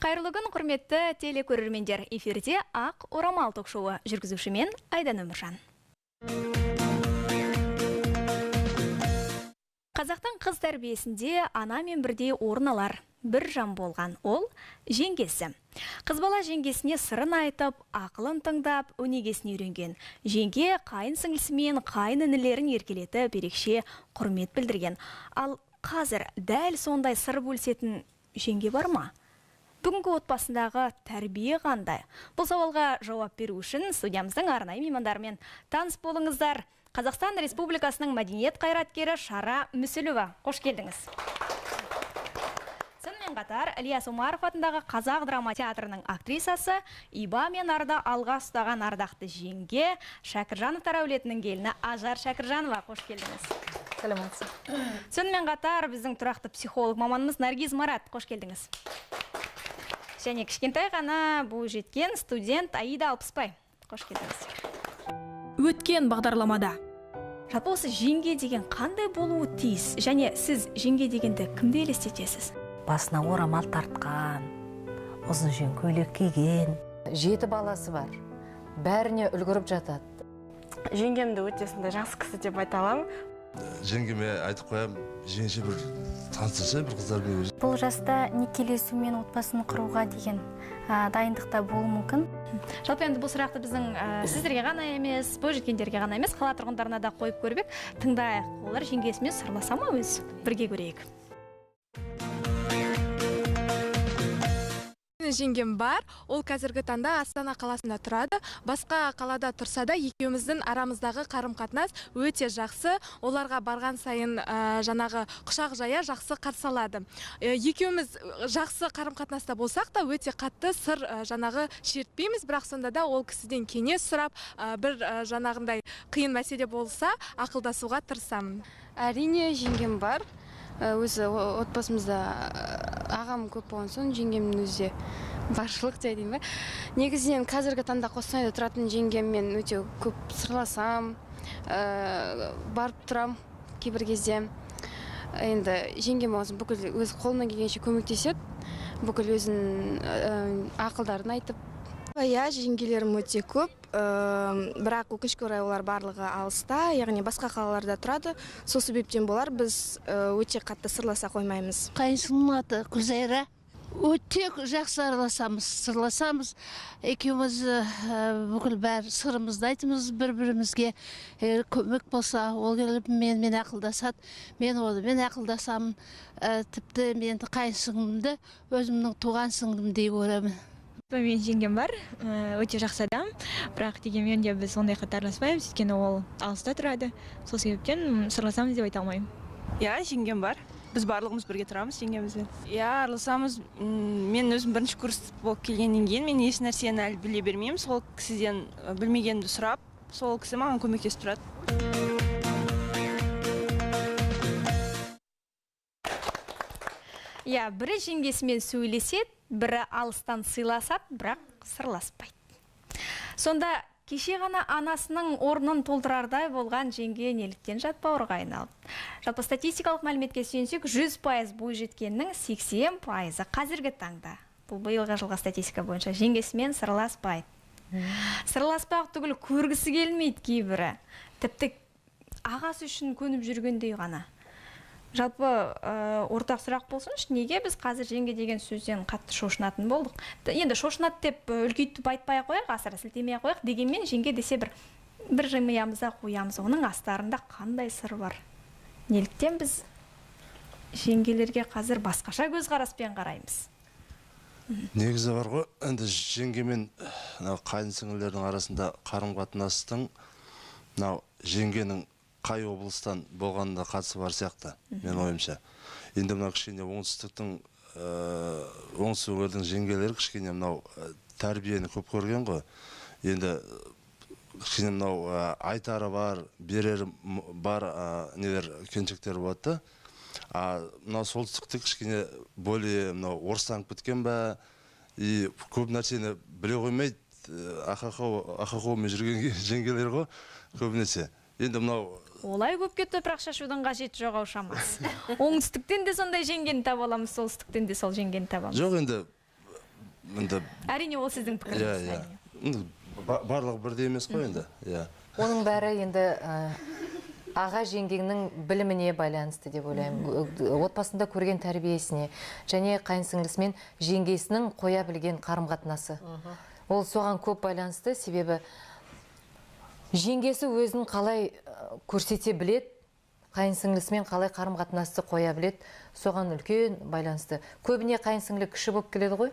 Қайырлы күн, құрметті телекөрермендер. Эфирде Ақ Орамал ток-шоуы, жүргізушімен Айдан Өміржан. Қазақтың қыз тәрбиесінде ана мен бірдей орын алар бір жан болған, ол жеңгесі. Қыз бала жеңгесіне сырын айтып, ақылын тыңдап, өнегесіне үйренген. Жеңге қайын сіңлісі мен қайын інілерін еркелетіп, ерекше құрмет білдірген. Ал қазір дәл сондай сыр бөлісетін жеңге бар ма? Бүгінгі отбасындағы тәрбие қандай? Бұл сауалға жауап беру үшін студиямыздың арнайы меймандарымен таныс болыңыздар. Қазақстан Республикасының мәдениет қайраткері Шара Мүсілова. Қош келдіңіз. Сонымен қатар Ильяс Омаров атындағы Қазақ драма театрының актрисасы, Иба мен Арда алға ұстаған ардақты жеңге, Шәкіржановтар әулетінің келіні Ажар Шәкіржанова. Қош келдіңіз. Сәлеметсіз. Сонымен қатар біздің тұрақты психолог маманымыз Наргиз Марат. Қош келдіңіз. Және кішкентай ғана бұл жеткен студент Аида Алпыспай. Қош келдіңіз. Өткен бағдарламада жалпы осы жеңге деген қандай болуы тиіс? Және сіз жеңге дегенді кімді елестетесіз? Басына орамал тартқан, ұзын жең көйлек киген. 7 баласы бар. Бәріне үлгіріп жатады. Жеңгемді өтесінде жақсы кісі деп айта аламын. Жеңгеме айтып қоям, жеңше бір танысыршы бір қыздармен өзі. Бұл жаста некелесу мен отбасын құруға деген дайындықта болуы мүмкін. Жалпы енді бұл сұрақты біздің сіздерге ғана емес, бойжеткендерге ғана емес, қала тұрғындарына да қойып көрбек. Тыңдайық, олар жеңгесімен сырласа ма өзі? Бірге көрейік. Жеңгем бар, ол қазіргі таңда Астана қаласында тұрады. Басқа қалада тұрса да екеуміздің арамыздағы қарым-қатынас өте жақсы. Оларға барған сайын жаңағы құшақ жая жақсы қарсы алады. Екеуміз жақсы қарым-қатынаста болсақ та өте қатты сыр жаңағы шертпейміз, бірақ сонда да ол кісіден кеңес сұрап, бір жаңағындай қиын мәселе болса, ақылдасуға тырысамын. Әрине жеңгем бар. Өзі отбасымызда ағам көп болған соң жеңгемнің өзі баршылық дейін бе. Негізінен қазіргі таңда Қостанайда тұратын жеңгеммен өте көп сырласам, барып тұрам кейбір кезде. Енді жеңгем өзін бүкіл өз қолынан келгенше көмектеседі, бүкіл өзінің ақылдарын айтып. Иә, жеңгелерім өте көп, бірақ өкінішке орай олар барлығы алыста, яғни басқа қалаларда тұрады. Сол себептен болар біз өте қатты сырласа қоймаймыз. Қайынсыңның аты Гүлзайра. Өте жақсы сырласамыз. Екеуміз бүкіл бәрі сырымызды айтымыз бір-бірімізге. Көмек болса, ол келіп мен ақылдасады, мен олымен ақылдасамын. Тіпті мен қайынсыңымды өзімнің туған сіңлімдей көремін. Мен жеңгем бар, өте жақсы адам, бірақ дегенмен де біз ондай қатты араласпаймыз, өйткені ол алыста тұрады. Сол себептен сырласамыз деп айта алмаймын. Иә, жеңгем бар. Біз барлығымыз бірге тұрамыз жеңгемізбен. Иә, араласамыз. Мен өзім бірінші курс болып келгеннен кейін мен еш нәрсені әлі біле бермеймін. Сол кісіден білмегенді сұрап, сол кісі маған көмектесіп тұрады. Иә, бірі жеңгесімен сөйлеседі, бірі алыстан сыйласады, бірақ сырласпайды. Сонда кеше ғана анасының орнын толтырардай болған жеңге неліктен жат бауырға айналып? Жалпы статистикалық мәліметке сүйенсек, 100% бойжеткеннің 80% қазіргі таңда. Бұл биылғы жылғы статистика бойынша жеңгесімен сырласпайды. Сырласпақ түгіл көргісі келмейді кейбірі. Тіпті ағасы үшін көніп жүргендей ғана. Жалпы ортақ сұрақ болсын, неге біз қазір жеңге деген сөзден қатты шошынатын болдық? Енді шошынат деп үлкейтіп айтпай қояқ, асыра сілтемей қояқ, дегенмен жеңге десе бір жымиямызда қоямыз. Оның астарында қандай сыр бар? Неліктен біз жеңгелерге қазір басқаша көзқараспен қараймыз? Негізі бар ғой, енді жеңгемен қайын сіңлілердің арасында қарым-қатынастың жеңгенің қай облыстан болғанында қатысы бар сияқты, мен ойымша. Енді мынау кішкене оңтүстіктің, оңтүстік өңірдің жеңгелері кішкене мынау тәрбиені көп көрген ғой. Енді кішкене мынау айтары бар, берері бар нелер келіншектер болады. Мынау солтүстікті кішкене более мынау орыстанып кеткен бе, көп нәрсені біле қоймайды, ақақаумен жүрген жеңгелер ғой көбінесе. Енді мынау Олай көпке топырақ шашудың қажеті жоқ шамасы. Оңтүстіктен де сондай жеңгені таба аламыз, солтүстіктен де сол жеңгені табамыз. Жоқ, енді енді Әрине ол сіздің пікіріңіз. енді барлығы бірдей емес қой енді. Оның бәрі енді аға жеңгеңнің біліміне байланысты деп ойлаймын. Отбасында көрген тәрбиесіне және қайынсіңлісімен жеңгесінің қоя білген қарым-қатынасы. Ол соған көп байланысты, себебі жеңгесі өзін қалай көрсете білет, қайынсіңлісімен қалай қарым-қатынасты қоя білет, соған үлкен байланысты. Көбіне қайынсіңлі кіші болып келеді ғой.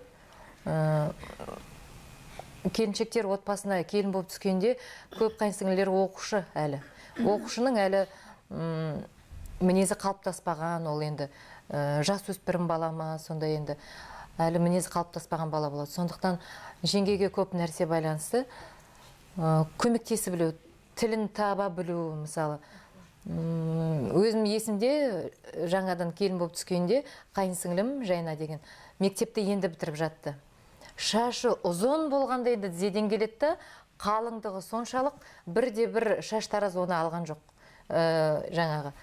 Келіншектер отбасына келін болып түскенде көп қайынсіңлілер оқушы әлі. Оқушының әлі мінезі қалыптаспаған, ол енді жасөспірім бала ма, сонда енді әлі мінезі қалыптаспаған бала болады. Сондықтан жеңгеге көп нәрсе байланысты. Көмектесі білу, тілін таба білу, мысалы. Өзім есімде жаңадан келін болып түскенде қайынсіңлім Жайна деген мектепті енді бітіріп жатты. Шашы ұзын болғанда енді тізеден келетті, қалыңдығы соншалық бірде-бір шаш тараз оны алған жоқ. Жаңағы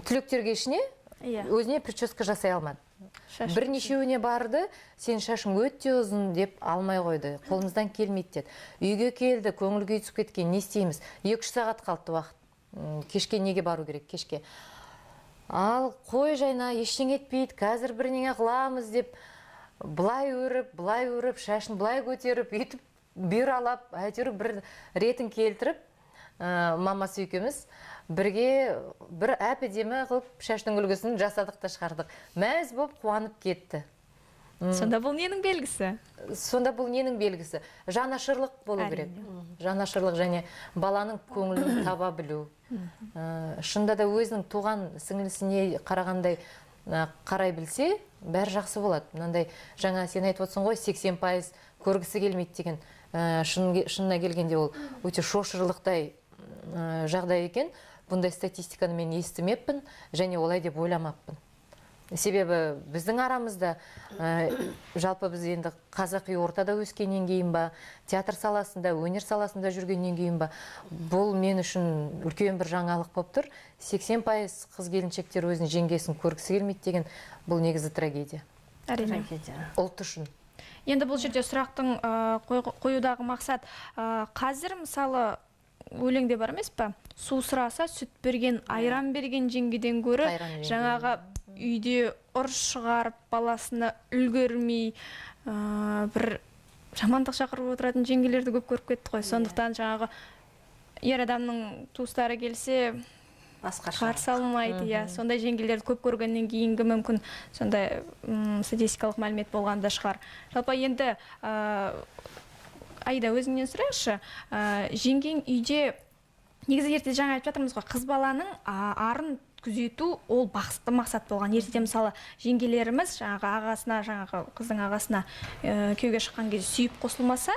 түлектерге ішіне өзіне прическа жасай алмады. Бірнешеуіне барды, сен шашың өте ұзын деп алмай қойды. Қолымыздан келмейді деді. Үйге келді, көңіл күй түсіп кеткен, не істейміз? 2-3 сағат қалды уақыт. Кешке неге бару керек, кешке. Ал қой Жайна, ештеңе етпейді, қазір бірнеңе қыламыз деп былай өріп, шашын былай көтеріп, үйтіп бүйралап, әйтеуір бір ретін келтіріп, мамасы екеуміз бірге бір әп-әдемі қылып шаштың үлгісін жасадық та шығардық. Мәз болып қуанып кетті. Сонда бұл ненің белгісі? Сонда бұл ненің белгісі? Жанашырлық болу керек. Жанашырлық және баланың көңілін таба білу. Шында да өзінің туған сіңлісіне қарағандай қарай білсе, бәрі жақсы болады. Мынандай жаңа сен айтып отырсың ғой, 80% көргісі келмейді деген. Шынына келгенде ол өте шошырлықтай жағдай екен. Бұндай статистиканы мен естімеппін және олай деп ойламаппын. Себебі біздің арамызда жалпы біз енді қазақи ортада өскеннен кейін ба, театр саласында, өнер саласында жүргеннен кейін ба, бұл мен үшін үлкен бір жаңалық болып тұр. 80% қыз келіншектер өзінің жеңгесін көргісі келмейді деген бұл негізі трагедия. Әрине. Ұлт үшін. Енді бұл жерде сұрақтың қоюдағы мақсат, қазір мысалы өлеңде бар емес па? Су сұраса, сүт берген, айран берген жеңгеден көрі, жаңағы үйде ұрыс шығарып, баласына үлгермей, бір жамандық шақырып отыратын жеңгелерді көп көріп кетті ғой. Сондықтан жаңағы ер адамның туыстары келсе, қарсы алмайды. Сондай жеңгелерді көп көргеннен кейінгі мүмкін сондай статистикалық мәлімет болғанда шығар. Жалпы енді Айда, өзіңнен сұрайықшы, жеңгең үйде, негізі ерте жаңа айтып жатырмыз ғой, қыз баланың арын күзету ол басты мақсат болған. Ертеде мысалы жеңгелеріміз жаңағы ағасына, жаңағы қыздың ағасына күйеуге шыққан кезде сүйіп қосылмаса,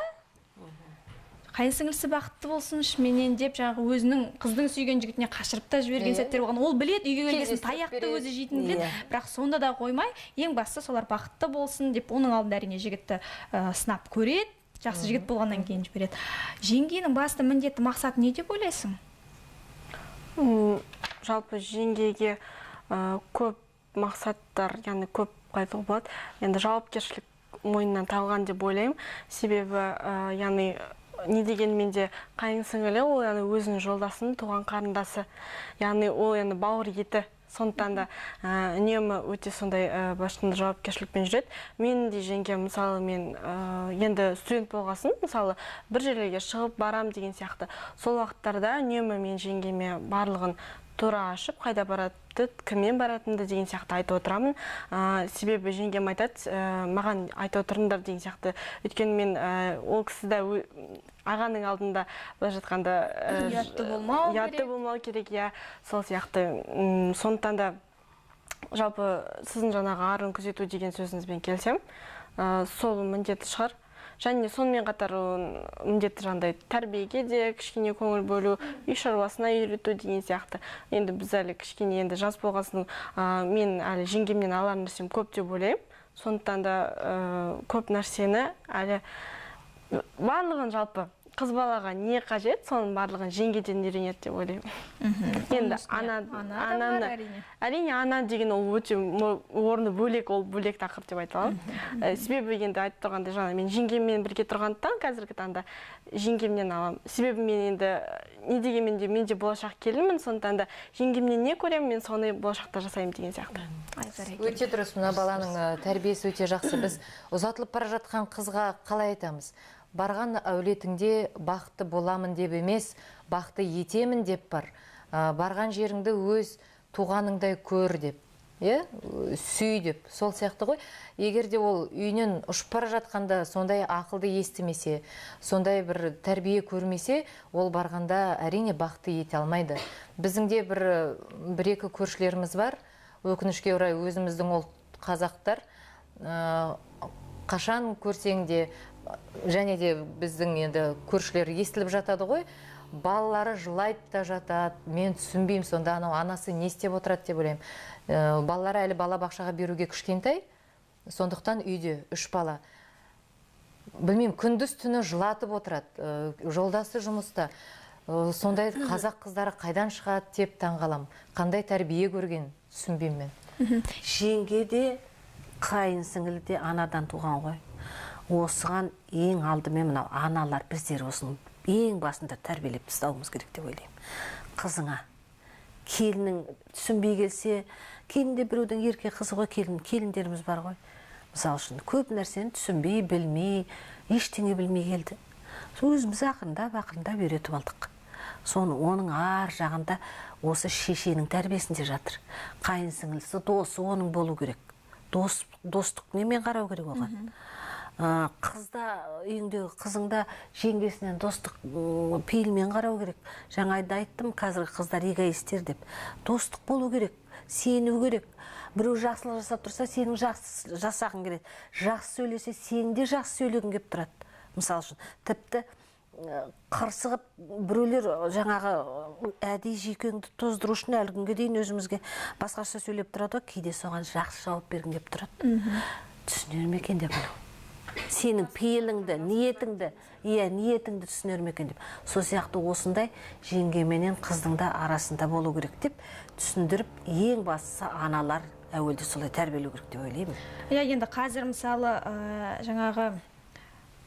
қайынсіңлісі бақытты болсын менен деп жаңағы өзінің қыздың сүйген жігітіне қашырып та жіберген сәттер болған. Ол білет, үйге келгесін таяқты өзі жейтін білет, бірақ сонда да қоймай, ең бастысы солар бақытты болсын деп оның алдында әрине жігітті сынап көреді. Жақсы жігіт болғаннан кейін жібереді. Жеңгенің басты міндеті мақсаты не деп ойлайсың? Жалпы жеңгеге көп мақсаттар, яғни көп қайтуға болады. Енді жауапкершілік мойнынан тағылған деп ойлаймын. Себебі, яғни не дегенмен де қайынсіңлілі, ол яғни өзінің жолдасын, туған қарындасы. Яғни ол яғни бауыр еті. Сондықтан да үнемі өте сондай басында жауапкершілікпен жүреді. Мен де жеңгем, мысалы, мен енді студент болғасын, мысалы, бір жерлерге шығып барам деген сияқты. Сол уақыттарда үнемі мен жеңгеме барлығын тура ашып, қайда барады, кіммен баратынды деген сияқты айтып отырамын. Себебі жеңгем айтады, маған айтып отырыңдар деген сияқты. Өйткені мен ол кісіде ағаның алдында бара жатқанда ұятты болмау керек, сол сияқты. Сондықтан да жалпы сіздің жаңағы арын күзету деген сөзіңізбен келсем, сол міндеті шығар. Және сонымен қатар міндетті жаңағыдай тәрбиеге де кішкене көңіл бөлу, үй шаруасына үйрету деген сияқты. Енді біз әлі кішкене енді жас болғасын, мен әлі жеңгемнен алар нәрсем көп деп ойлаймын. Сондықтан да көп нәрсені әлі барлығын жалпы қыз балаға не қажет, соның барлығын жеңгеден үйренеді деп ойлаймын. Енді әрине ана деген ол өте орны бөлек, ол бөлек тақырып деп айта аламын. Себебі енді айтып тұрғандай жаңа мен жеңгеммен бірге тұрғандықтан қазіргі таңда жеңгемнен аламын. Себебі мен енді не дегенмен де мен де болашақ келінмін, сондықтан да жеңгемнен не көремін, мен соны болашақта жасаймын деген сияқты. Өте дұрыс, мына баланың тәрбиесі өте жақсы. Біз ұзатылып бара жатқан қызға қалай айтамыз? Барған әулетіңде бақытты боламын деп емес, бақытты етемін деп бар. Барған жеріңді өз туғаныңдай көр деп, сүй деп. Сол сияқты ғой. Егер де ол үйінен ұшып бара жатқанда сондай ақылды естімесе, сондай бір тәрбие көрмесе, ол барғанда әрине бақытты ете алмайды. Біздің де бір-екі көршілеріміз бар. Өкінішке орай өзіміздің ол қазақтар қашан көрсең де, және де біздің енді көршілер естіліп жатады ғой, балалары жылайды да жатады. Мен түсінбеймін, сонда анасы не істеп отырады деп ойлаймын. Балалары әлі балабақшаға беруге кішкентай, сондықтан үйде 3 бала. Білмеймін, күндіз түні жылатып отырады, жолдасы жұмыста. Сондай қазақ қыздары қайдан шығады деп таңғаламын. Қандай тәрбие көрген түсінбеймін мен. Жеңге де, қайын сіңілі де анадан туған ғой. Осыған ең алдымен мынау аналар біздер осының ең басында тәрбиелеп тастауымыз керек деп ойлаймын. Қызыңа келінің түсінбей келсе, келінде біреудің ерке қызы ғой, келіндеріміз бар ғой. Мысалы үшін көп нәрсені түсінбей, білмей, ештеңе білмей келді. Өзіміз ақырындап үйретіп алдық. Оның ар жағында осы шешенің тәрбиесінде жатыр. Қайын сіңілісі, досы оның болу керек. Достық немен қарау керек оған. Қызда, үйіңдегі қызыңда жеңгесінен достық пейілмен қарау керек. Жаңайда айттым, қазіргі қыздар эгоисттер деп. Достық болу керек, сену керек. Біреу жақсылық жасап тұрса, сенің жақсы жасағың келеді. Жақсы сөйлесе, сенің де жақсы сөйлегің келіп тұрады. Мысалы үшін, тіпті қырсығып біреулер жаңағы әдей жүйкеңді тоздыру үшін әлі күнге дейін өзімізге басқаша сөйлеп тұрады, кейде соған жақсы жауап бергім келіп тұрады. Түсінер ме екен деп анау. Сенің пейіліңді, ниетіңді түсінер ме екен деп. Сол сияқты осындай жеңгеменен қыздың да арасында болу керек деп түсіндіріп, ең бастысы аналар әуелде солай тәрбиелеу керек деп ойлаймын. Енді қазір мысалы жаңағы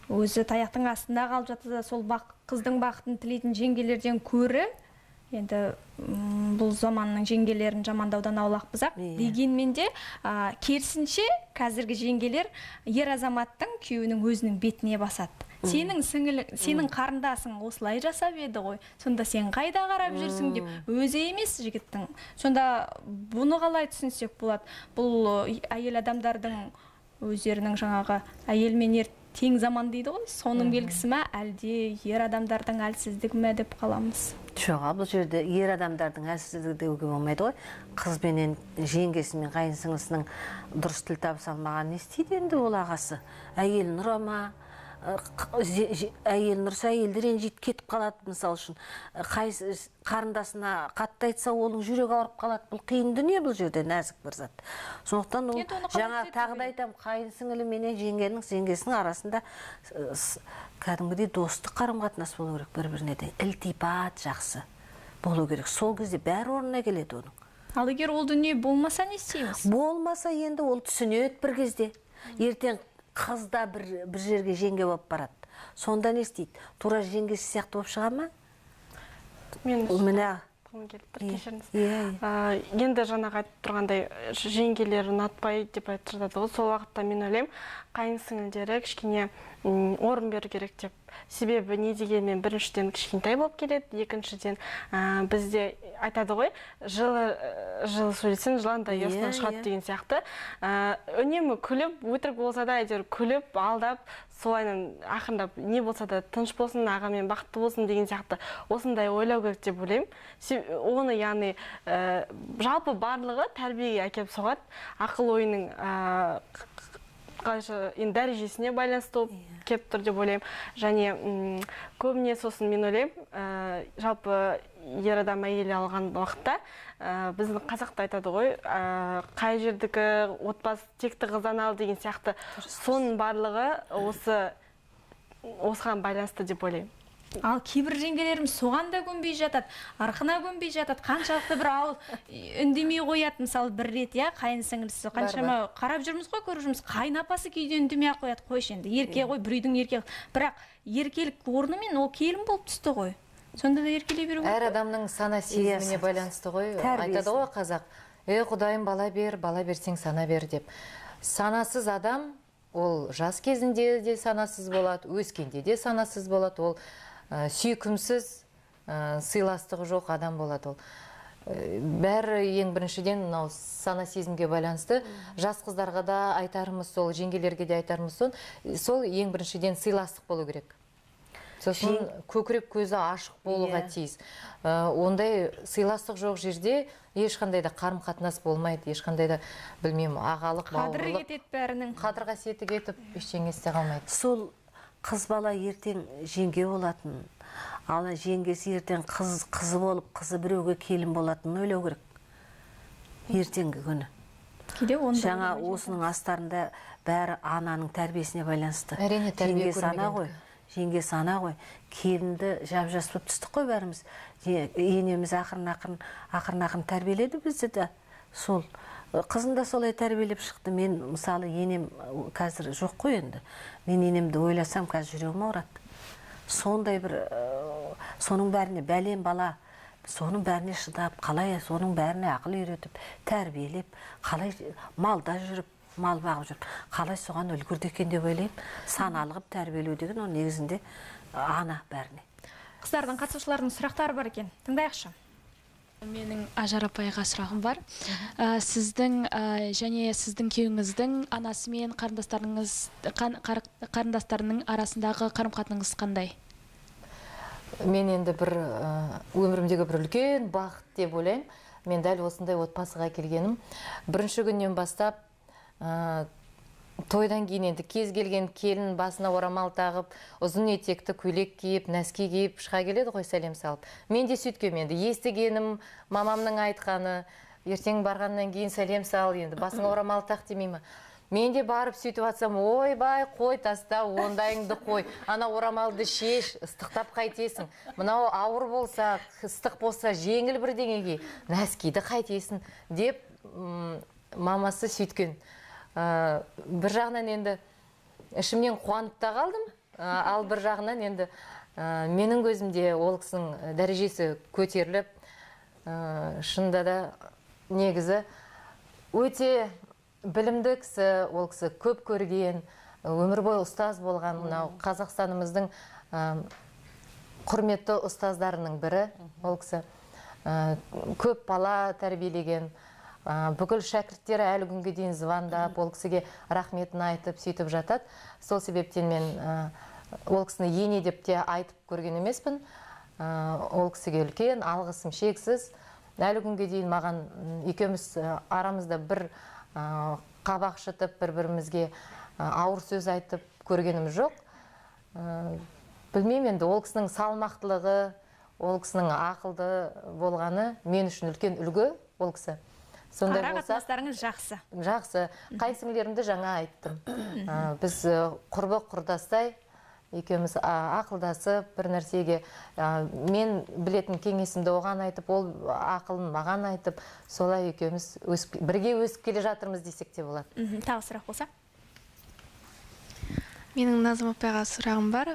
өзі таяқтың астында қалып жатса, сол қыздың бақытын тілейтін жеңгелерден көрі, енді бұл заманның жеңгелерін жамандаудан аулақпыз ақ. Дегенмен де керісінше қазіргі жеңгелер ер азаматтың күйеуінің өзінің бетіне басады. Сенің қарындасың осылай жасап еді ғой, сонда сен қайда қарап жүрсің деп, өзі емес жігіттің. Сонда бұны қалай түсінсек болады? Бұл әйел адамдардың өздерінің жаңағы әйелмен ер тең заман дейді ғой, соның белгісі ме, әлде ер адамдардың әлсіздігі ме деп қаламыз? Жоға, бұл жерде ер адамдардың әлсіздігі деуге болмайды ғой. Қыз бенен жеңгесі мен қайын сіңлісінің дұрыс тіл табыса алмаған не істейді енді ол ағасы? Әйелін ұра ма? Әйелін ұрса, әйелді ренжиді кетіп қалады, мысалы үшін. Қарындасына қатты айтса, оның жүрегі ауырып қалады. Бұл қиын дүние, бұл жерде нәзік бір зат. Сондықтан ол жаңа тағы да айтамын, қайын сіңілі менен жеңгесінің арасында кәдімгідей достық қарым-қатынас болу керек, бір-біріне де ілтипат жақсы болу керек. Сол кезде бәрі орнына келеді оның. Ал егер ол дүние болмаса не істейміз? Болмаса енді ол түсінеді бір кезде. Ертең қызда бір жерге жеңге болып барады. Сонда не істейді? Тура жеңгесі сияқты болып шыға ма? Мен енді жаңағы айтып тұрғандай жеңгелер ұнатпай деп айтып жатады ғой. Сол уақытта мен ойлаймын, қайын сіңілдері кішкене орын беру керек деп. Себебі не дегенмен біріншіден кішкентай болып келеді, екіншіден бізде айтады ғой, жылы сөйлесең жыландай ұясынан шығады деген сияқты. Үнемі күліп, өтірік болса да әйтеуір күліп, алдап, солайынан ақырындап не болса да тыныш болсын, ағамен бақытты болсын деген сияқты осындай ойлау керек деп ойлаймын. Оны яғни жалпы барлығы тәрбиеге әкеліп соғады. Ақыл ойының дәрежесіне байланысты болып келіп тұр деп ойлаймын. Және көбіне сосын мен ойлаймын, жалпы ер адам әйел алған уақытта біздің қазақта айтады ғой, қай жердікі отбасы текті қыздан ал деген сияқты, соның барлығы осыған байланысты деп ойлаймын. Ал кейбір жеңгелеріміз соған да көнбей жатады, арқына көнбей жатады, қаншалықты бір үндемей қояды. Мысалы бір рет қайын сіңілісі қаншама қарап жүрміз ғой, көріп жүрміз, қайын апасы кейде үндемей ақ қояды. Қойшы енді ерке ғой, біреудің ерке, бірақ еркелік орнымен ол келін болып түсті ғой. Сонда да еркелей беру керек. Әр адамның сана сезіміне байланысты ғой. Айтады ғой қазақ, Құдайым бала берсең сана бер деп. Санасыз адам ол жас кезінде де санасыз болады, өскенде де санасыз болады. Ол сүйкімсіз, сыйластығы жоқ адам болады ол. Бәрі ең біріншіден сана сезімге байланысты. Жас қыздарға да айтарымыз сол, жеңгелерге де айтарымыз сол ең біріншіден сыйластық болу керек. Сосын көкірек көзі ашық болуға тиіс. Ондай сыйластық жоқ жерде ешқандай да қарым-қатынас болмайды, ешқандай да білмеймін, ағалық, бауырлық. Қадірі кетеді бәрінің. Қадір қасиеті кетіп, ештеңе істей қалмайды. Сол қыз бала ертең жеңге болатын, ал жеңгесі ертең қызы болып, қызы біреуге келін болатынын ойлау керек. Ертеңгі күні. Жаңа осының астарында бәрі ананың тәрбиесіне байланысты. Әрине, тәрбие көрмеген. Жеңге сана ғой, келінді жап-жас болып түстік қой бәріміз. Енеміз ақырын тәрбиеледі бізді де. Сол қызын да солай тәрбиелеп шықты. Мен мысалы енем қазір жоқ қой енді. Мен енемді ойласам қазір жүрегім ауырады. Сондай бір соның бәріне бәлем бала, соның бәріне шыдап, қалай соның бәріне ақыл үйретіп, тәрбиелеп, қалай малда жүріп, мал бағып жүріп, қалай соған үлгірді екен деп ойлаймын. Саналығып тәрбиелеу деген ол негізінде ана бәріне. Қыздардың, қатысушылардың сұрақтары бар екен. Тыңдайықшы. Менің Ажар апайға сұрағым бар. Сіздің және сіздің күйеуіңіздің анасы мен қарындастарының арасындағы қарым-қатыныңыз қандай? Мен енді бір өмірімдегі бір үлкен бақыт деп ойлаймын. Мен дәл осындай отбасыға келгенім. Бірінші күннен бастап тойдан кейін енді кез келген келін басына орамал тағып, ұзын етекті көйлек киіп, нәски киіп шыға келеді ғой, сәлем салып. Мен де сөйткем енді, естігенім, мамамның айтқаны, ертең барғаннан кейін сәлем сал, енді басыңа орамал тақ демеймін. Мен де барып сөйтіп атсам, ойбай, қой таста, ондайыңды қой, ана орамалды шеш, ыстықтап қайтесің. Мынау ауыр болса, ыстық болса, жеңіл бірдеңеге, нәскиді қайтесің деп мамасы сөйткен. Бір жағынан енді ішімнен қуанып та қалдым, ал бір жағынан енді менің көзімде ол кісінің дәрежесі көтеріліп, шынында да негізі өте білімді кісі, ол кісі көп көрген, өмір бойы ұстаз болған, мынау Қазақстанымыздың құрметті ұстаздарының бірі ол кісі. Көп бала тәрбиелеген, бүкіл шәкірттері әлі күнге дейін звондап, ол кісіге рахметін айтып, сөйтіп жатады. Сол себептен мен ол кісіні ене деп те айтып көрген емеспін. Ол кісіге үлкен, алғысым шексіз. Әлі күнге дейін маған екеуміз арамызда бір қабақ шытып, бір-бірімізге ауыр сөз айтып көргеніміз жоқ. Білмеймін енді, ол кісінің салмақтылығы, ол кісінің ақылды болғаны мен үшін үлкен үлгі ол кісі. Ара қатынастарыңыз жақсы. Жақсы. Қай сіңлерімді жаңа айттым. Біз құрбы құрдастай, екеуміз ақылдасып, бір нәрсеге мен білетін кеңесімді оған айтып, ол ақылын маған айтып, солай екеуміз бірге өсіп келе жатырмыз десек те болады. Тағы сұрақ болса? Менің Назым апайға сұрағым бар.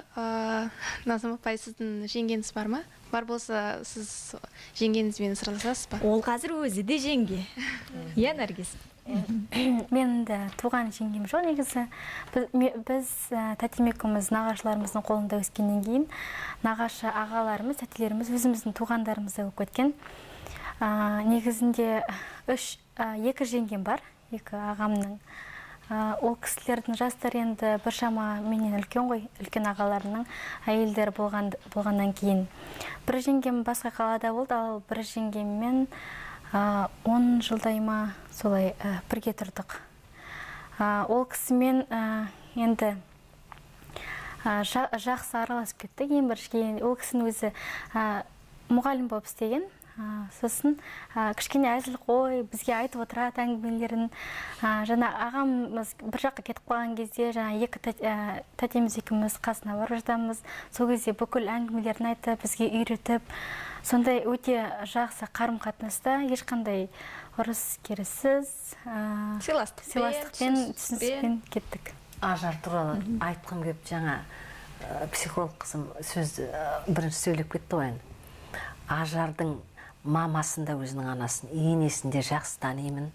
Назым апай, сіздің жеңгеңіз бар ма? Бар болса, сіз жеңгеңізбен сырласасыз ба? Ол қазір өзі де жеңге. Иә, Наргиз? Мен де туған жеңгем жоқ негізі. Біз тәтемекіміз нағашыларымыздың қолында өскеннен кейін, нағашы ағаларымыз, тәтелеріміз өзіміздің туғандарымызды болып кеткен. Негізінде екі жеңгем бар, екі ағамның. Ол кісілердің жастары енді біршама менен үлкен ғой, үлкен ағаларының әйелдері болғаннан кейін. Бір жеңгем басқа қалада болды, ал бір жеңгеммен 10 жылдай ма солай бірге тұрдық. Ол кісімен енді жақсы араласып кеттік. Ең бірінші, ол кісінің өзі мұғалім болып істеген. Сосын кішкене әзіл қой бізге айтып отырады әңгімелерін. Жаңа ағамыз бір жаққа кетіп қалған кезде, жаңа екі тәтеміз екеуміз қасына барып жатамыз. Сол кезде бүкіл әңгімелерін айтып, бізге үйретіп, сондай өте жақсы қарым-қатынаста, ешқандай ұрыс керіссіз, сыйластықпен, түсініспен кеттік. Ажар туралы айтқым келіп, жаңа психолог қызым сөзді бірінші сөйлеп кетті ғой. Ажардың мамасында өзінің анасын, енесінде жақсы танимын.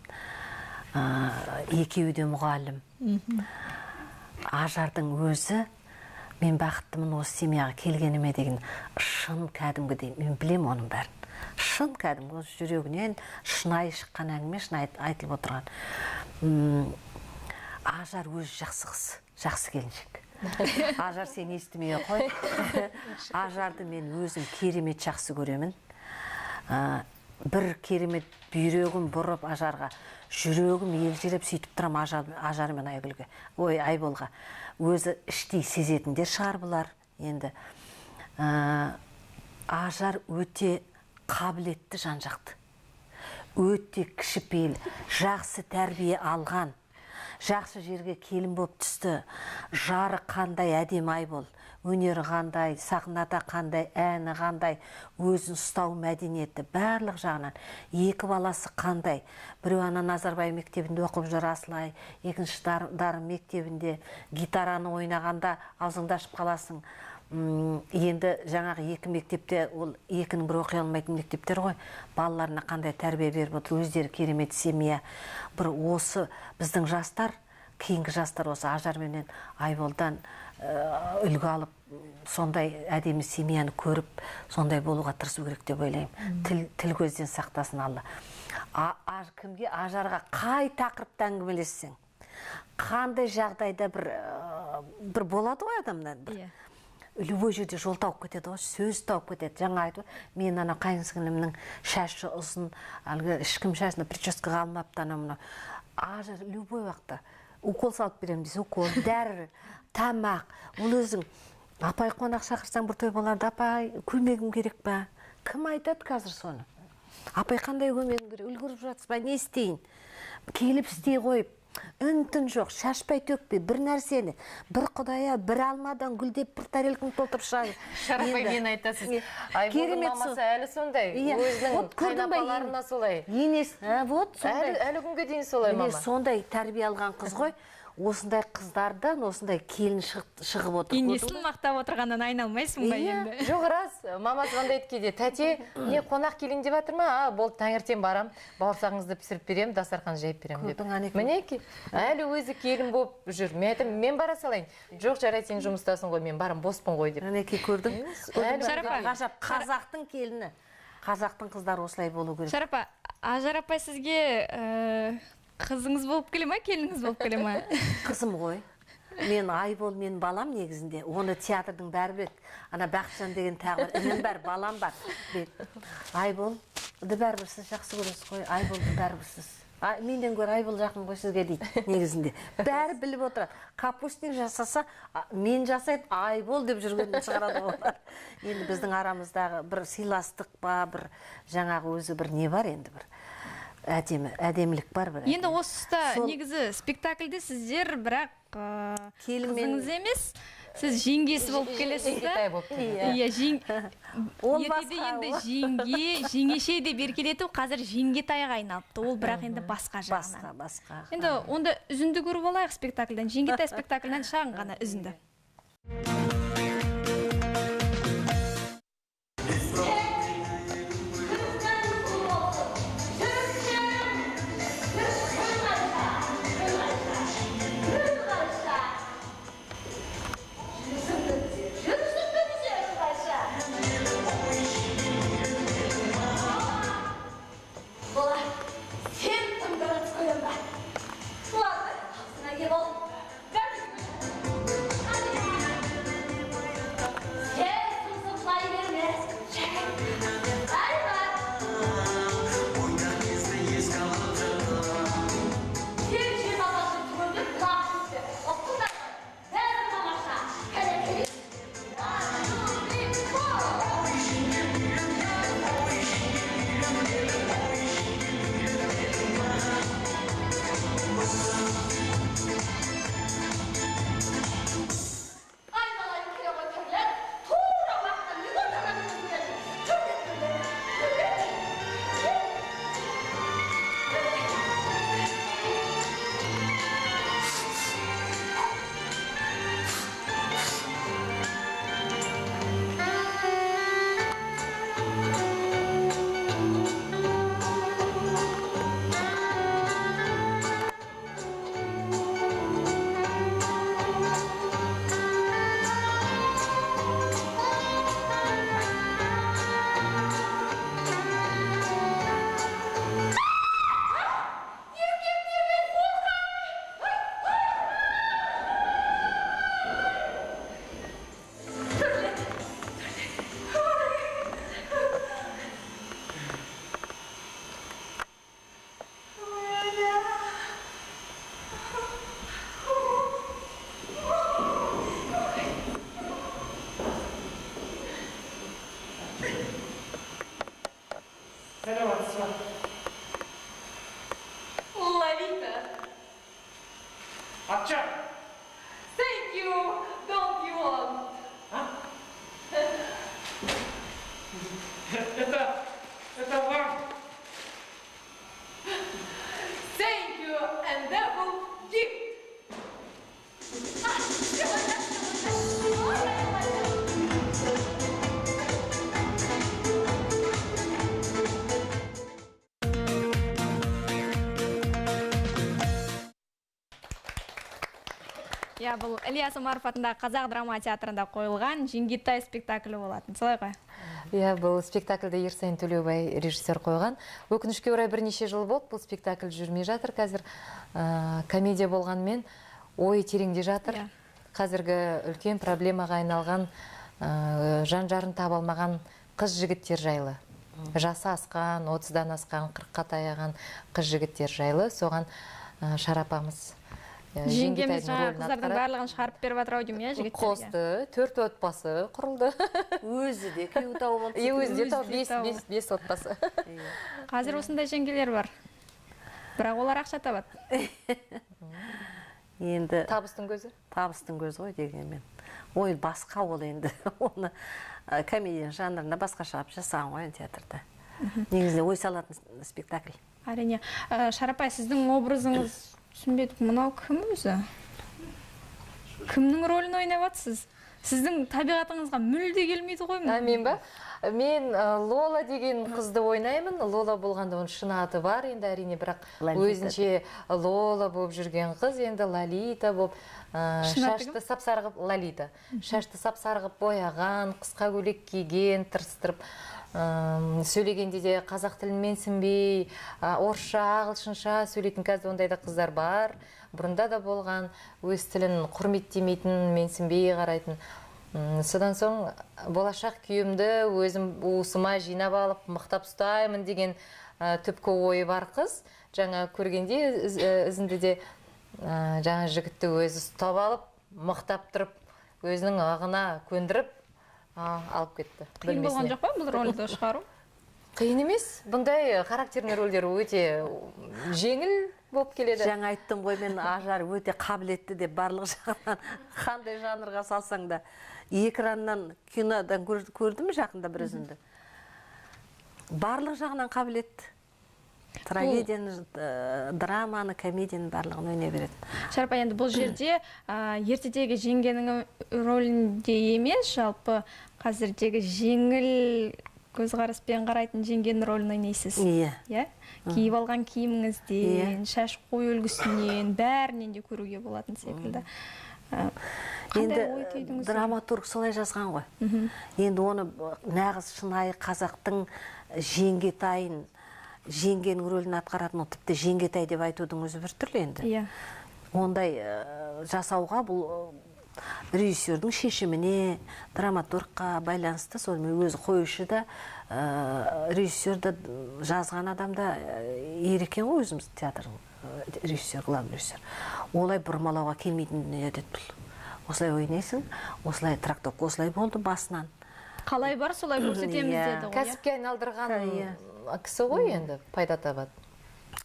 Екеуі де мұғалім. Ажардың өзі, мен бақыттымын осы семьяға келгеніме деген шын кәдімгідей, мен білем оның бәрін. Шын кәдімгі, осы жүрегінен шынайы шыққан әңгіме, шынайы айтылып отырған. Ажар өзі жақсы қыз, жақсы келіншек. Ажар сен естімей қой. Ажарды мен өзім керемет жақсы көремін. Бір керемет бүйрегім бұрып Ажарға, жүрегім елжіреп сөйтіп тұрам Ажар мен Айгүлге, Айболға. Өзі іштей сезетіндер шығар бұлар. Енді Ажар өте қабілетті жан-жақты. Өте кішіпейіл, жақсы тәрбие алған. Жақсы жерге келін болып түсті. Жары қандай әдемі Айбол. Өнері қандай, сахнада қандай, әні қандай, өзін ұстау мәдениеті, барлық жағынан. Екі баласы қандай. Біреу Назарбай мектебінде оқып жүр Асылай, екінші Дарын мектебінде гитараны ойнағанда аузыңды ашып қаласың. Енді жаңағы екі мектепте, ол екінің бір оқи алмайтын мектептер ғой, балаларына қандай тәрбие беріп отыр, өздері керемет семья. Бір осы біздің жастар, кейінгі жастар осы Ажар менен Айболдан үлгі алып, сондай әдемі семьяны көріп, сондай болуға тырысу керек деп ойлаймын. Тіл көзден сақтасын Алла. Кімге Ажарға қай тақырыпта әңгімелессең, қандай жағдайда бір болады ғой адамнан бір. Любой жерде жол тауып кетеді ғой, сөз тауып кетеді. Жаңа айтып, мен ана қайынсіңлімнің шашы ұзын, әлгі ешкім шашына прическаға алмапты анау. Ажар любой уақытта укол салып беремін десе, укол, дәрі, тамақ. Ол өзің апай қонақ шақырсаң бір той боларда, апай көмегім керек па? Кім айтады қазір соны? Апай қандай көмегім керек? Үлгіріп жатсыз ба? Не істейін? Келіп істей қойып, үн-түн жоқ, шашпай төкпей, бір нәрсені, бір құдая, бір алмадан гүлдеп, бір тарелкін толтырып шығады. Шарапай мен айтасыз. Айболдың мамасы әлі сондай, өзінің қайнапаларына солай. Енес, вот сондай. Әлі күнге дейін солай мама. Сондай тәрбие алған қыз ғой. Осындай қыздардан, осындай келін шығып отыр. Енесін мақтап отырғаннан айналмайсың ба енді? Жоқ, рас. Мамасы қандай еткеде, тәте, не қонақ келін деп жатыр ма? Болды, таңертең барам, бауырсағыңызды пісіріп берем, дастархан жайып берем деп. Мінеки, әлі өзі келін болып жүр. Мен бара салайын. Жоқ, жарай, сен жұмыстасың ғой, мен барам, боспын ғой деп. Мінеки, көрдің? Ғажап, қазақтың келіні. Қазақтың қыздары осылай болу керек. Шарапа, Ажар апай сізге қызыңыз болып келе ма, келіңіз болып келе ма? Қызым ғой. Мен Айбол, мен балам негізінде. Оны театрдың бәрі біледі. Ана Бақытжан деген тағы бар. Інім бар, балам бар. Айбол, бәрібір сіз жақсы көресіз ғой. Айболды бәрібір сіз. Менден гөрі Айбол жақын ғой сізге дейді негізінде. Бәрі біліп отырады. Капустник жасаса, мен жасайды, Айбол деп жүргенін шығарады олар. Енді біздің арамыздағы бір сыйластық ба, бір жаңағы өзі бір не бар енді бір. Әдемілік бар бір. Енді осы тұста негізі спектакльде сіздер бірақ қызыңыз емес, сіз жеңгесі болып келесіз да? Иә, ертеде енді жеңеше деп еркелету қазір жеңгетайға айналыпты. Ол бірақ енді басқа жағынан. Басқа. Енді онда үзінді көріп алайық спектакльден. Жеңгетай спектакльден шағын ғана үзінді. спасибо. Лолита. Отча. Thank you. Don't you want? Это вам. Thank you and double gift. Я бұл Ильяс Омаров атындағы қазақ драма театрында қойылған Жеңгетай спектаклі болатын. Солай ғой? Иә, бұл спектакльді Ерсайын Төлеубай режиссер қойған. Өкінішке орай бірнеше жыл болды, бұл спектакль жүрмей жатыр. Қазір комедия болғанмен ой тереңде жатыр. Қазіргі үлкен проблемаға айналған жан-жарын таба алмаған қыз-жігіттер жайлы. Жасы асқан, 30-дан асқан, 40-қа таяған қыз-жігіттер жайлы. Соған Шарапамыз Жеңгеміз жаңа қыздардың барлығын шығарып беріп жатыр ау деймін, жігіттерге. Қосты, 4 отбасы құрылды. Өзі де күйеу тауып отыр. Өзі де тауып 5 отбасы. Қазір осындай жеңгелер бар. Бірақ олар ақша табады. Енді табыстың көзі? Табыстың көзі ғой дегенмен. Ой, басқа ол енді. Оны комедия жанрында басқаша жасаған ғой театрда. Негізінде ой салатын спектакль. Әрине. Шарапай, сіздің образыңыз түсінбедік, мынау кім өзі? Кімнің рөлін ойнап жатсыз? Сіздің табиғатыңызға мүлде келмейді ғой? Мен ба? Мен Лола деген қызды ойнаймын. Лола болғанда оның шын аты бар, енді әрине, бірақ өзінше Лола болып жүрген қыз, енді Лолита болып, шашты сап-сарғып, Лолита. Шашты сап-сарғып бояған, қысқа көйлек киген, тырыстырып, сөйлегенде де қазақ тілін менсінбей, орысша, ағылшынша сөйлейтін қазір ондайда қыздар бар. Бұрында да болған, өз тілін құрметтемейтін, менсінбей қарайтын. Содан соң болашақ күйімді өзім уысыма жинап алып, мықтап ұстаймын деген түпкі ойы бар қыз. Жаңа көргенде ізінде де жаңа жігітті өзі ұстап алып, мықтап тұрып, өзінің ағына көндіріп алып кетті. Қиын болған жоқ па бұл рөлді шығару? Қиын емес. Бұндай характерный рөлдер өте жеңіл болып келеді. Жаңа айттым ғой, мен ажар өте қабілетті деп барлық жағынан қандай жанрға салсаң да. Экраннан, кинодан көрдім жақында бір үзінді. Барлық жағынан қабілетті. Трагедияны, драманы, комедияны барлығын ойнай береді. Шарапай, енді бұл жерде ертедегі жеңгенің рөлінде емес, жалпы қазірдегі жеңіл көзқараспен қарайтын жеңгенің рөлін ойнайсыз. Иә. Киіп алған киіміңізден, шаш қою үлгісінен, бәрінен де көруге болатын секілді. Енді драматург солай жазған ғой. Енді оны нағыз шынайы қазақтың Жеңгетайын, жеңгенің рөлін атқаратын, тіпті Жеңгетай деп айтудың өзі бір түрлі енді. Ондай жасауға бұл режиссердің шешіміне, драматургқа байланысты, сонымен өзі қоюшы да, режиссер да, жазған адамда ерекен ғой өзіміз театрың режиссер, главный режиссер. Олай бұрмалауға келмейтін дүние деді бұл. Осылай ойнайсың, осылай трактовка осылай болды басынан. Қалай бар, солай көрсетеміз деді ғой. Кәсіпке айналдырған кісі ғой енді пайда табады.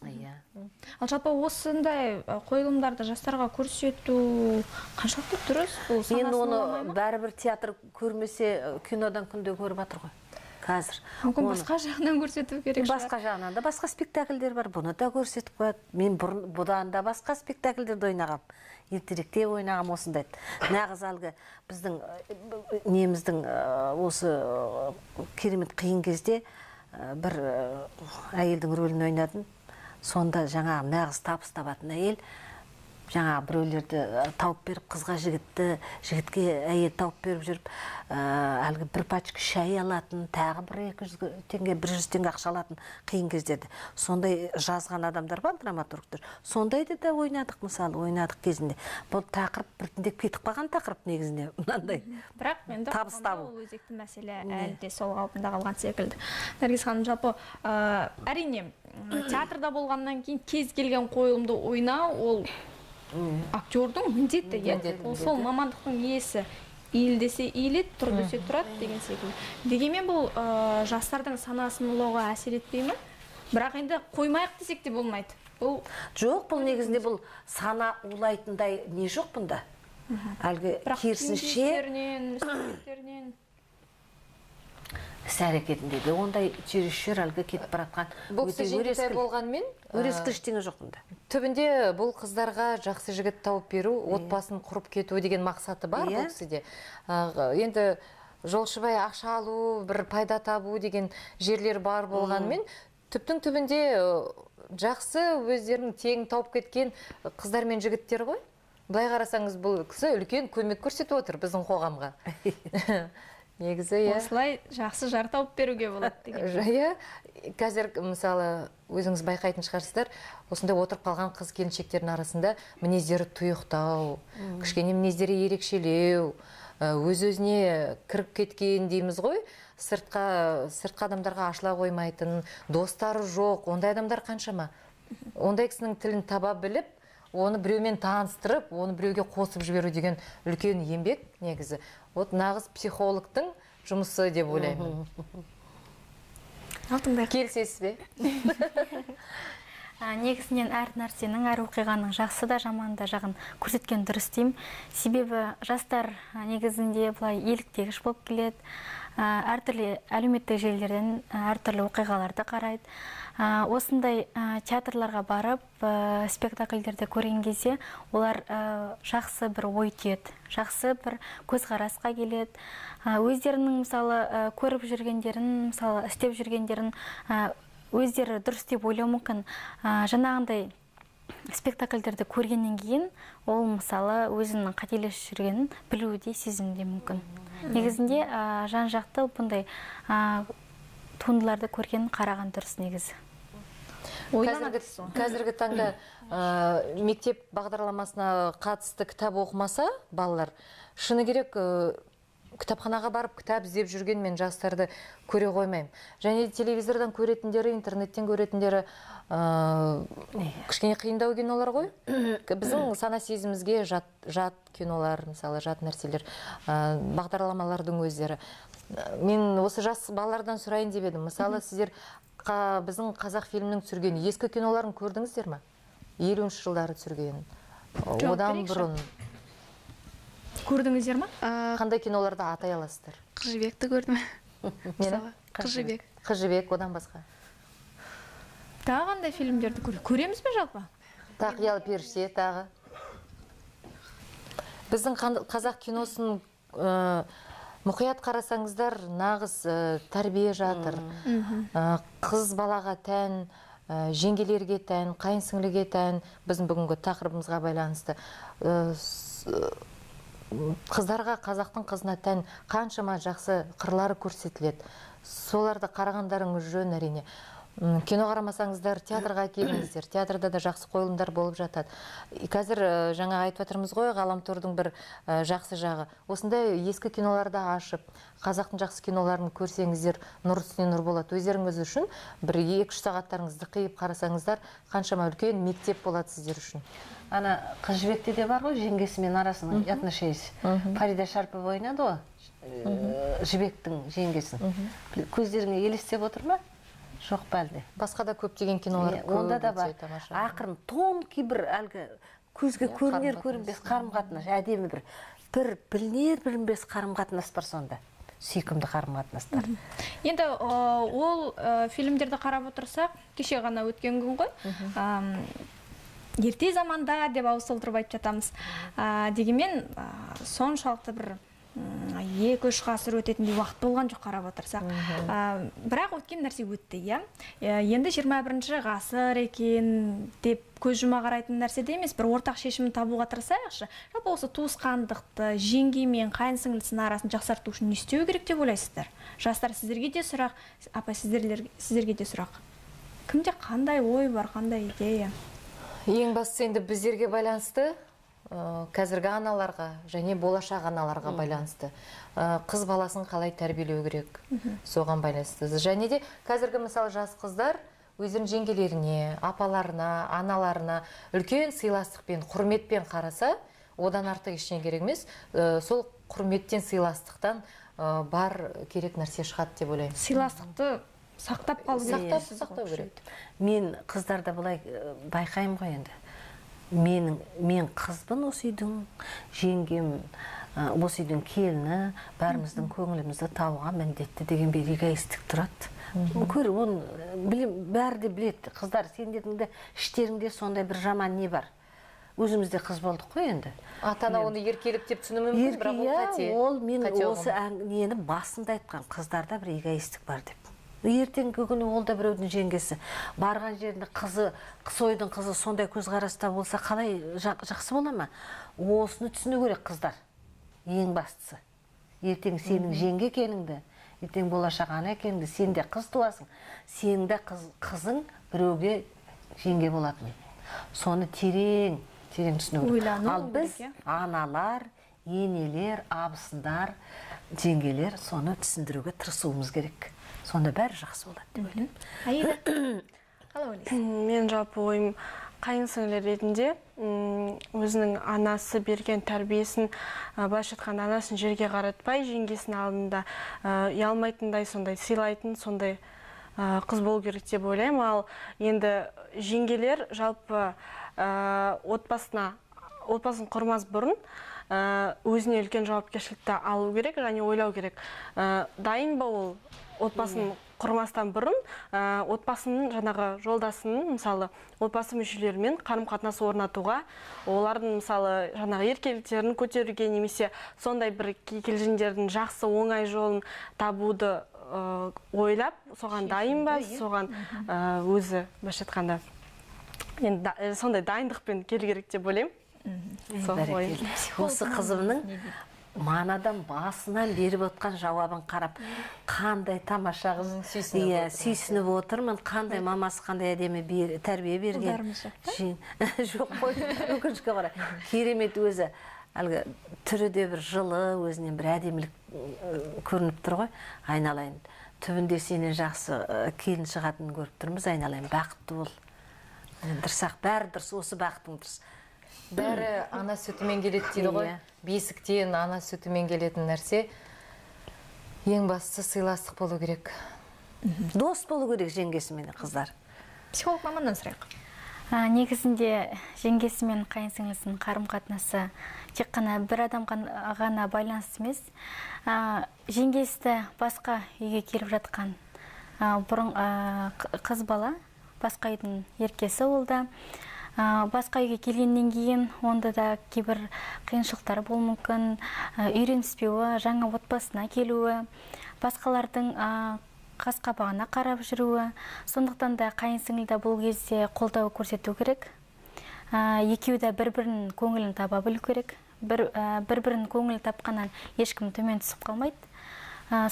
Ал жалпы осындай қойылымдарды жастарға көрсету қаншалықты дұрыс? Енді оны бәрібір театр көрмесе кинодан күнде көріп жатыр ғой. Қазір. Мүмкін басқа жағынан көрсету керек шығар. Басқа жағынан да басқа спектакльдер бар, бұны да көрсетіп қояды. Мен бұдан да басқа спектакльдерді ойнағам. Ертеректе ойнағам осындайды. Нағыз әлгі біздің неміздің осы керемет қиын кезде бір әйелдің рөлін ойнадым. Сонда жаңа нағыз табыс табатын әйел жаңа біреулерді тауып беріп, қызға жігітке әйел тауып беріп жүріп, әлгі бір пачка шай алатын, тағы бір 200 теңге, 100 теңге ақша алатын қиын кездерді. Сондай жазған адамдар бар, драматургтер. Сондайды да ойнадық, мысалы, ойнадық кезінде. Бұл тақырып біртіндеп кетіп қалған тақырып негізінде, мынандай. Бірақ енді ол өзекті мәселе әлі де сол қалпында қалған секілді. Наргиз ханым, жалпы әрине театрда болғаннан кейін кез келген қойылымды ойнау ол актердің міндеті, сол мамандықтың иесі. Иіл десе иілет, тұр десе тұрады деген секілді. Дегенмен бұл жастардың санасын улауға әсер етпей ме? Бірақ енді қоймайық десек те болмайды. Бұл жоқ, бұл негізінде бұл сана улайтындай не жоқ бұнда. Әлгі керісінше іс-әрекетінде де ондай чересчур әлгі кетіп баратқан. Бұл кісі жеңгетай болғанмен өрескел ештеңе жоқ бұнда. Түбінде бұл қыздарға жақсы жігіт тауып беру, отбасын құрып кету деген мақсаты бар бұл кісіде. Енді жолшыбай ақша алу, бір пайда табу деген жерлер бар болғанмен, түптің түбінде жақсы өздерінің тегін тауып кеткен қыздар мен жігіттер ғой. Былай қарасаңыз, бұл кісі үлкен көмек көрсетіп отыр біздің қоғамға. Негізі, осылай жақсы жар тауып беруге болады деген. Қазір мысалы өзіңіз байқайтын шығарсыздар, осындай отырып қалған қыз келіншектердің арасында мінездері тұйықтау, кішкене мінездері ерекшелеу, өз-өзіне кіріп кеткен дейміз ғой, сыртқа адамдарға ашыла қоймайтын, достары жоқ, ондай адамдар қаншама. Ондай кісінің тілін таба біліп, оны біреумен таныстырып, оны біреуге қосып жіберу деген үлкен еңбек негізі. Нағыз психологтың жұмысы деп ойлаймын. Келісесіз бе? Негізінен әр нәрсенің, әр оқиғаның жақсы да жаман да жағын көрсеткен дұрыс деймін. Себебі жастар негізінде бұлай еліктегіш болып келеді. Әртүрлі әлеуметтік желілерден әртүрлі оқиғаларды қарайды. Осындай театрларға барып, спектакльдерді көрген кезде олар жақсы бір ой түйеді, жақсы бір көзқарасқа келеді. Өздерінің мысалы көріп жүргендерін, мысалы істеп жүргендерін өздері дұрыс деп ойлау мүмкін. Жаңағындай спектакльдерді көргеннен кейін ол мысалы өзінің қателесіп жүргенін білуде, сезінуде мүмкін. Негізінде жан-жақты бұндай туындыларды көрген қараған дұрыс негізі. Қазіргі таңда мектеп бағдарламасына қатысты кітап оқымаса балалар, шыны керек кітапханаға барып кітап іздеп жүрген мен жастарды көре қоймаймын. Және телевизордан көретіндері, интернеттен көретіндері кішкене қиындау кинолар ғой. Біздің сана сезімізге жат кинолар, мысалы жат нәрселер, бағдарламалардың өздері. Мен осы жас балалардан сұрайын деп едім. Мысалы сіздер біздің қазақ фильмінің түсірген ескі киноларын көрдіңіздер ме? 50-ші жылдары түсірген. Одан бұрын көрдіңіздер ме? Қандай киноларды атай аласыздар? Қыз жібекті көрдім. Қыз жібек. Қыз жібек, одан басқа. Тағы қандай фильмдерді көреміз бе жалпы? Тақиялы періште, тағы. Біздің қазақ киносын мұқият қарасаңыздар, нағыз тәрбие жатыр. Қыз балаға тән, жеңгелерге тән, қайынсіңліге тән, біздің бүгінгі тақырыбымызға байланысты. Қыздарға, қазақтың қызына тән қаншама жақсы қырлары көрсетіледі. Соларды қарағандарыңыз жөн әрине. Кино қарамасаңыздар, театрға келіңіздер. Театрда да жақсы қойылымдар болып жатады. Қазір жаңа айтып жатырмыз ғой, ғаламтордың бір жақсы жағы. Осындай ескі киноларды ашып, қазақтың жақсы киноларын көрсеңіздер, нұр үстіне нұр болады. Өздеріңіз үшін бір 2-3 сағаттарыңызды қиып қарасаңыздар, қаншама үлкен мектеп болады сіздер үшін. Ана Қыз жібекте де бар ғой, жеңгесімен арасының отношениесі. Фарида Шарипова ойнады ғой, жібектің жеңгесін. Көздеріңе елестеп отыр ма? Жоқ бәлде. Басқа да көптеген кинолар онда да бар. Ақырын тонкий бір әлгі көзге көрінер-көрінбес қарым-қатынас, әдемі бір білінер-білінбес қарым-қатынас бар сонда. Сүйкімді қарым-қатынастар. Енді ол фильмдерді қарап отырсақ, кеше ғана өткен күн ғой. Ерте заманда деп ауыз толтырып айтып жатамыз. Дегенмен соншалықты бір 2-3 ғасыр өтетіндей уақыт болған жоқ қарап отырсақ. Бірақ өткен нәрсе өтті, енді 21-ші ғасыр екен деп көз жұма қарайтын нәрсе де емес, бір ортақ шешімін табуға тырысайықшы. Жалпы осы туысқандықты, жеңге мен қайын-сіңлісінің арасын жақсарту үшін не істеу керек деп ойлайсыздар? Жастар, сіздерге де сұрақ, апа, сіздерге де сұрақ. Кімде қандай ой бар, қандай идея? Ең бастысы енді біздерге байланысты, қазіргі аналарға және болашақ аналарға байланысты. Қыз баласын қалай тәрбиелеу керек, соған байланысты. Және де қазіргі мысалы жас қыздар өздерінің жеңгелеріне, апаларына, аналарына үлкен сыйластықпен, құрметпен қараса, одан артық ештеңе керек емес. Сол құрметтен, сыйластықтан бар керек нәрсе шығады деп ойлаймын. Сыйластықты сақтап қалу керек. Сақтау керек. Мен қыздарда былай байқаймын ғой енді. Мен қызбын осы үйдің, жеңгем осы үйдің келіні, бәріміздің көңілімізді табуға міндетті деген бір эгоистік тұрады. Көр, оны бәрі де біледі. Қыздар, сендердің де іштеріңде сондай бір жаман не бар. Өзімізде қыз болдық қой енді. Ата-ана оны еркелік деп түсіну мүмкін, бірақ ол қате. Ол мен осы нені басында айтқан, қыздарда бір эгоистік бар деп. Ертеңгі күні ол да біреудің жеңгесі. Барған жерінде қысойдың қызы сондай көзқараста болса, қалай жақсы бола ма? Осыны түсіну керек қыздар. Ең бастысы. Ертең сенің жеңге екеніңді, ертең болашақ ана екеніңді, сен де қыз туасың. Сенің де қызың біреуге жеңге болатын. Соны терең түсіну керек. Ал біз аналар, енелер, абысындар, жеңгелер соны түсіндіруге тырысуымыз керек. Сонда бәрі жақсы болады деп ойлаймын. Аида, қалай ойлайсың? Мен жалпы ойым қайынсіңлілер ретінде өзінің анасы берген тәрбиесін, былайша айтқанда анасын жерге қаратпай, жеңгесінің алдында ұялмайтындай, сондай сыйлайтын, сондай қыз болу керек деп ойлаймын. Ал енді жеңгелер жалпы отбасын құрмас бұрын өзіне үлкен жауапкершілікті алу керек және ойлау керек. Дайын ба ол отбасын құрмастан бұрын отбасының жаңағы жолдасының, мысалы, отбасы мүшелерімен қарым-қатынас орнатуға, олардың мысалы жаңағы еркеліктерін көтеруге немесе сондай бір келжіңдердің жақсы оңай жолын табуды ойлап, соған дайын ба, соған өзі былайша айтқанда сондай дайындықпен келу керек деп ойлаймын. Осы қызымның манадан басынан беріп отқан жауабын қарап, қандай тамаша қыз, сүйсініп отырмын, қандай мамасы қандай әдемі тәрбие берген. Жоқ қой, өкінішке қарай. Керемет өзі, әлгі түрі де бір жылы, өзінен бір әдемілік көрініп тұр ғой, айналайын. Түбінде сенен жақсы келін шығатынын көріп тұрмыз, айналайын, бақытты бол. Дұрсақ, бәрі дұрыс, осы бақытың дұрыс. Бәрі ана сүтімен келеді дейді ғой. Бесіктен ана сүтімен келетін нәрсе. Ең бастысы сыйластық болу керек. Дос болу керек жеңгесімен қыздар. Психолог маманнан сұрайық. Негізінде жеңгесі мен қайынсіңлісінің қарым-қатынасы тек қана бір адамға ғана байланысты емес. Жеңгесі басқа үйге келіп жатқан бұрын қыз бала, басқа үйдің еркесі ол да. Басқа үйге келгеннен кейін онда да кейбір қиыншылықтар болуы мүмкін, үйреніспеуі, жаңа отбасына келуі, басқалардың қас-қабағына қарап жүруі. Сондықтан да қайынсіңліде бұл кезде қолдау көрсету керек. Екеуі де бір-бірінің көңілін таба білу керек. Бір-бірінің көңілі тапқаннан ешкім төмен түсіп қалмайды.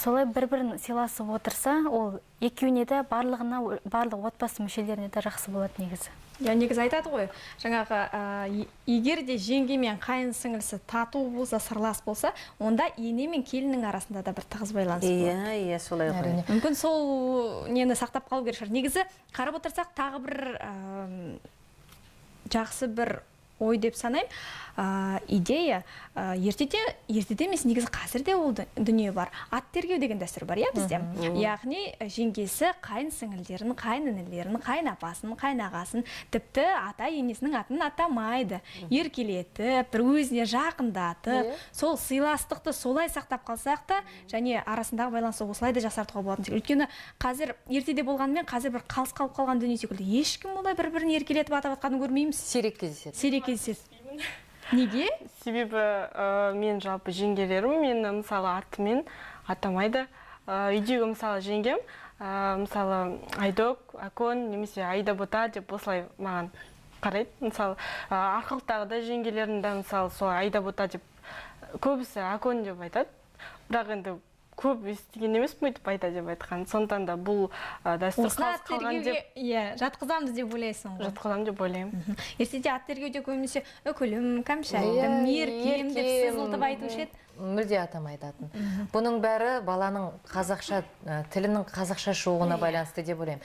Солай бір-бірін сыйласып отырса, ол екеуіне де барлық отбасы мүшелеріне де жақсы болады негізі. Негізі айтады ғой, жаңағы егер де жеңге мен қайын сіңілісі тату болса, сырлас болса, онда ене мен келіннің арасында да бір тығыз байланыс болады. Иә, солай ғой. Мүмкін сол нені сақтап қалу керек шығар. Негізі қарап отырсақ, тағы бір жақсы бір ой деп санаймын. Идея ертеде емес, негізі қазірде ол дүние бар. Ат тергеу деген дәстүр бар, бізде. Яғни жеңгесі қайын сіңілдерін, қайын інілерін, қайын апасын, қайын ағасын, тіпті ата енесінің атын атамайды, еркелетіп, бір өзіне жақындатып, сол сыйластықты солай сақтап қалсақ та, және арасындағы байланысты осылай да жақсартуға болатын секілді. Өйткені қазір ертеде болғанымен қазір бір қалыс қалып қалған дүние секілді. Ешкім олай бір-бірін еркелетіп атап атқанын көрмейміз. Сирек кездеседі. Неге? Себебі мен жалпы жеңгелерім, мен мысалы атымен атамайды. Үйдегі мысалы жеңгем, мысалы Айдок, Акон, немесе Айда Бота деп осылай маған қарайды. Мысалы арқылықтағы да жеңгелерім де мысалы сол Айда Бота деп, көбісі Акон деп айтады. Бірақ енді көп естіген емес бүйтіп айда деп айтқан. Сондықтан да бұл дәстүр қалыс қалған деп. Жатқызамыз деп ойлайсың ғой. Жатқызамын деп ойлаймын. Ертеде ат тергеуде көбінесе өкілім, кәмшайым, меркем деп сызылтып айтушы еді. мүлде атамай айтатын. Бұның бәрі баланың қазақша тілінің қазақша шығуына байланысты деп ойлаймын.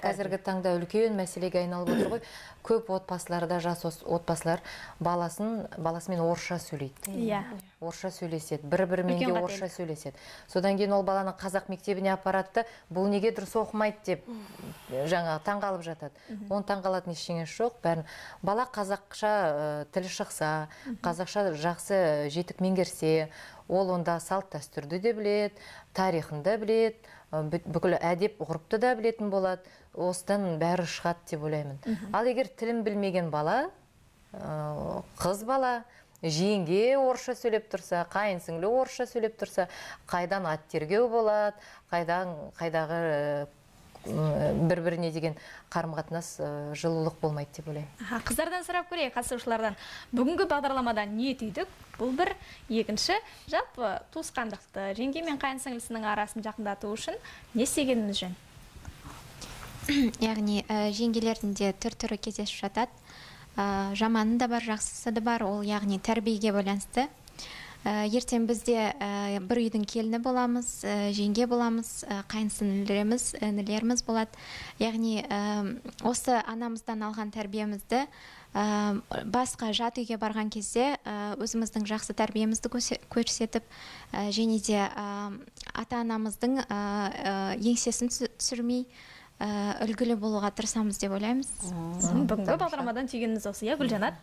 Қазіргі таңда үлкен мәселеге айналып отыр ғой. Көп отбасыларда, жас отбасылар баласымен орысша сөйлейді. Иә. Орысша сөйлеседі, бір-бірімен де орысша сөйлеседі. Содан кейін ол баланы қазақ мектебіне апаратты, бұл неге дұрыс оқымайды деп жаңа таңғалып жатады. Оны таңғалатын ештеңесі жоқ. Бәрін бала қазақша тілі шықса, қазақша жақсы жетік меңгерсе, ол онда салт дәстүрді де біледі, тарихын да біледі, бүкіл әдеп ғұрыпты да білетін болады. Осыдан бәрі шығады деп ойлаймын. Ал егер тілін білмеген бала, қыз бала, жеңге орысша сөйлеп тұрса, қайын сіңлі орысша сөйлеп тұрса, қайдан ат тергеу болады, қайдағы бір-біріне деген қарым-қатынас жылулық болмайды деп ойлаймын. Қыздардан сұрап көрейік, қатысушылардан. Бүгінгі бағдарламадан не түйдік? Бұл бір. Екінші, жалпы туысқандықты, жеңге мен қайын сіңлісінің арасын жақындату үшін не істегеніміз жөн? Яғни жеңгелердің де түр-түрі кездесіп жатады. Жаманы да бар, жақсысы да бар, ол яғни тәрбиеге байланысты. Ертең бізде бір үйдің келіні боламыз, жеңге боламыз, қайынсіңлілеріміз, інілеріміз болады. Яғни осы анамыздан алған тәрбиемізді басқа жат үйге барған кезде өзіміздің жақсы тәрбиемізді көрсетіп, және де ата-анамыздың еңсесін түсірмей үлгілі болуға тырысамыз деп ойлаймыз. Бүгінгі бағдарламадан түйгеніміз осы, иә, Гүлжанат?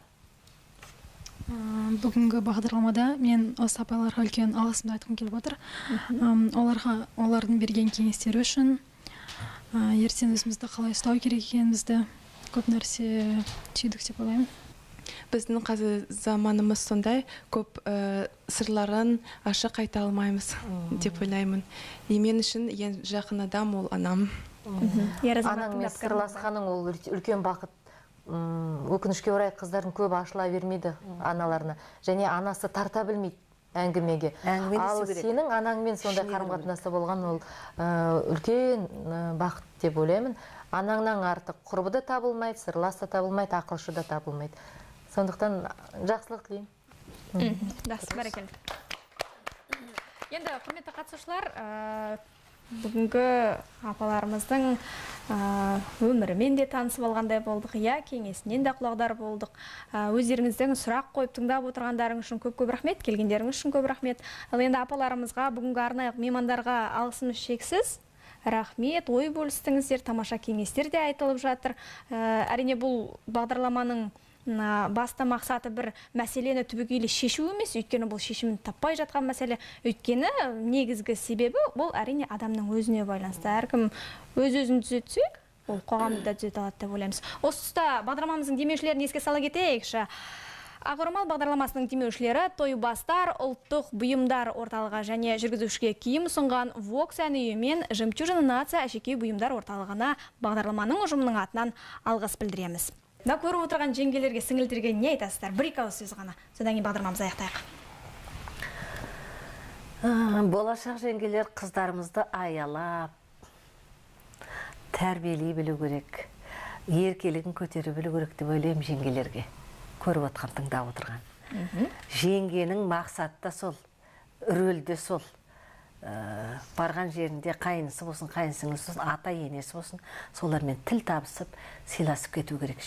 Бүгінгі бағдарламада мен осы апайларға үлкен алғысымды айтқым келіп отыр. Олардың берген кеңестері үшін ертең өзімізді қалай ұстау керек екенімізді көп нәрсе түйдік деп ойлаймын. Біздің қазір заманымыз сондай, көп сырларын ашық айта алмаймыз деп ойлаймын. Мен үшін ең жақын адам ол анам. Анаңмен сырласқаның ол үлкен бақыт. Өкінішке орай қыздардың көп ашыла бермейді аналарына. Және анасы тарта білмейді әңгімеге. Ал сенің анаңмен сондай қарым-қатынаста болған ол үлкен бақыт деп ойлаймын. Анаңнан артық құрбы да табылмайды, сырлас та табылмайды, ақылшы да табылмайды. Сондықтан жақсылық тілеймін. Жақсы, бәрекелді. Енді құрметті қатысушылар, бүгінгі апаларымыздың өмірімен де танысып алғандай болдық, кеңесінен де құлағдар болдық. Өздеріңіздің сұрақ қойып тыңдап отырғандарың үшін көп-көп рахмет, келгендеріңіз үшін көп рахмет. Ал енді апаларымызға, бүгінгі арнайы меймандарға алғысымыз шексіз. Рахмет, ой бөлістіңіздер, тамаша кеңестер де айтылып жатыр. Әрине бұл бағдарламаның басты мақсаты бір мәселені түбегейлі шешу емес, өйткені бұл шешімін таппай жатқан мәселе. Өйткені негізгі себебі бұл әрине адамның өзіне байланысты. Әркім өз-өзін түзетсе, ол қоғамды да түзете алады деп ойлаймыз. Осы тұста бағдарламамыздың демеушілерін еске сала кетейікші. Ақ-орамал бағдарламасының демеушілері Тойбастар ұлттық бұйымдар орталығы және жүргізушіге киім ұсынған Vox ән үйі мен Жемчужина нация әшекей бұйымдар орталығына бағдарламаның ұжымының атынан алғыс білдіреміз. Көріп отырған жеңгелерге, сіңілдерге не айтасыздар? Бір-екі ауыз сөз ғана. Содан кейін бағдарламамызды аяқтайық. Болашақ жеңгелер қыздарымызды аялап, тәрбиелей білу керек, еркелігін көтере білу керек деп ойлаймын жеңгелерге. Көріп отқан, тыңдап отырған. Жеңгенің мақсаты да сол, рөлі де сол. Барған жерінде қайынысы болсын, қайынсіңлісі болсын, ата енесі болсын, солармен тіл табысып, сыйласып кету керек.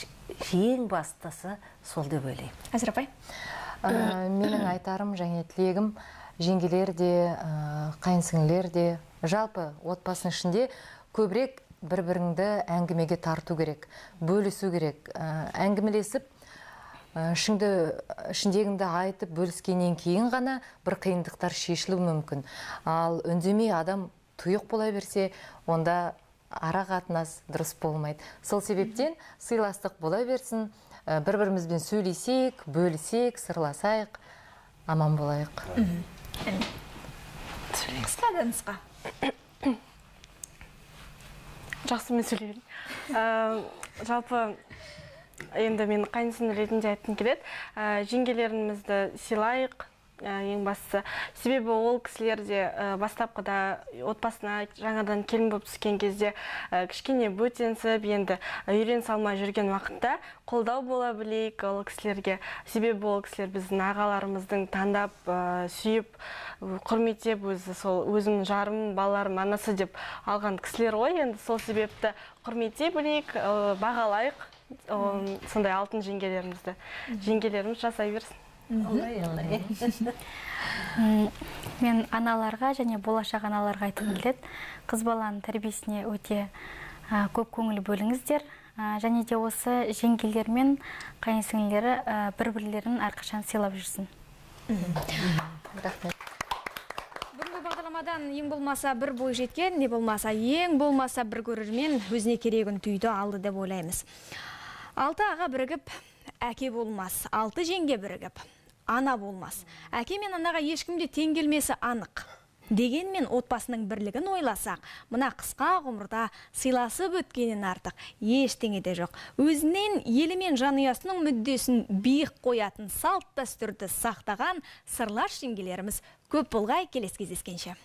Ең бастысы сол деп ойлаймын. Әзір апай? Менің айтарым және тілегім, жеңгелер де, қайынсіңлілер де, жалпы отбасының ішінде көбірек бір-біріңді әңгімеге тарту керек, бөлісу керек, әңгімелесіп, ішіндегіңді айтып бөліскеннен кейін ғана бір қиындықтар шешілу мүмкін. Ал үндемей адам тұйық бола берсе, онда ара қатынас дұрыс болмайды. Сол себептен сыйластық бола берсін, бір-бірімізбен сөйлесек, бөлісек, сырласайық, аман болайық. Қысқа. Жақсы мен сөйлеймін. Жалпы енді мен қайынсіңлі ретінде айтқым келеді. Жеңгелерімізді сыйлайық, ең бастысы. Себебі ол кісілер де бастапқыда отбасына жаңадан келін болып түскен кезде кішкене бөтенсіп, енді үйрен салмай жүрген уақытта қолдау бола білейік ол кісілерге. Себебі ол кісілер біздің ағаларымыздың таңдап, сүйіп, құрметтеп, өзімнің жарым, балаларым анасы деп алған кісілер ғой. Енді сол себепті құрметтей білейік, бағалайық сондай алтын жеңгелерімізді. Жеңгелеріміз жасай берсін. Мен аналарға және болашақ аналарға айтқым келеді. Қыз баланың тәрбиесіне өте көп көңіл бөліңіздер. Және де осы жеңгелер мен қайынсіңлілері бір-бірлерін әрқашан сыйлап жүрсін. Рахмет. Бүгінгі бағдарламадан ең болмаса бір бой жеткен, не болмаса ең болмаса бір көрермен өзіне керегін түйді алды деп ойлаймыз. 6 аға бірігіп, әке болмас, 6 жеңге бірігіп, ана болмас. Әке мен анаға ешкімде тең келмесі анық. Дегенмен отбасының бірлігін ойласақ, мына қысқа ғұмырда сыйласып өткеннен артық ештеңе де жоқ. Өзінен елі мен жанұясының мүддесін биік қоятын салт дәстүрді сақтаған сырлас жеңгелеріміз көп болғай. Келесі кездескенше.